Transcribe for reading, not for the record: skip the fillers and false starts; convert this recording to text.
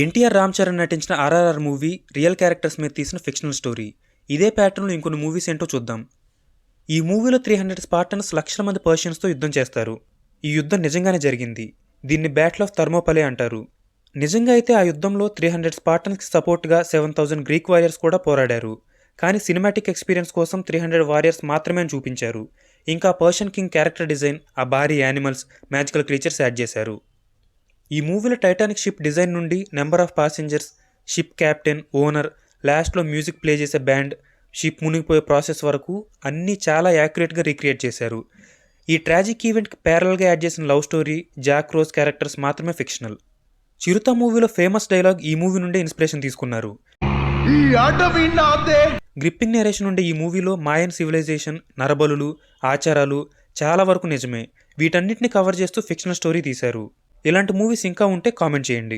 ఎన్టీఆర్ రామ్ చరణ్ నటించిన RRR movie real characters మీద తీసిన ఫిక్షనల్ స్టోరీ. ఇదే ప్యాటర్న్లో ఇంకొన్ని మూవీస్ ఏంటో చూద్దాం. ఈ మూవీలో 300 స్పార్టన్స్ లక్షల మంది పర్షియన్స్తో యుద్ధం చేస్తారు. ఈ యుద్ధం నిజంగానే జరిగింది. దీన్ని బ్యాటిల్ ఆఫ్ థర్మోపలే అంటారు. నిజంగా అయితే ఆ యుద్ధంలో 300 స్పార్టన్స్కి సపోర్ట్గా 7000 గ్రీక్ వారియర్స్ కూడా పోరాడారు. కానీ సినిమాటిక్ ఎక్స్పీరియన్స్ కోసం 300 వారియర్స్ మాత్రమే చూపించారు. ఇంకా పర్షియన్ కింగ్ క్యారెక్టర్ డిజైన్, ఆ భారీ యానిమల్స్, మ్యాజికల్ క్రీచర్స్ యాడ్ చేశారు. ఈ మూవీలో టైటానిక్ షిప్ డిజైన్ నుండి number of passengers, ship captain, owner, లాస్ట్లో మ్యూజిక్ ప్లే చేసే బ్యాండ్, షిప్ మునిగిపోయే ప్రాసెస్ వరకు అన్నీ చాలా యాక్యురేట్గా రీక్రియేట్ చేశారు. ఈ ట్రాజిక్ ఈవెంట్కి ప్యారల్గా యాడ్ చేసిన love story, Jack rose characters మాత్రమే ఫిక్షనల్. చిరుత మూవీలో ఫేమస్ డైలాగ్ ఈ మూవీ నుండే ఇన్స్పిరేషన్ తీసుకున్నారు. గ్రిప్పింగ్ నేరేషన్ ఉండే ఈ మూవీలో మాయన్ సివిలైజేషన్, నరబలులు, ఆచారాలు చాలా వరకు నిజమే. వీటన్నిటిని కవర్ చేస్తూ ఫిక్షనల్ స్టోరీ తీశారు. ఇలాంటి మూవీస్ ఇంకా ఉంటే కామెంట్ చేయండి.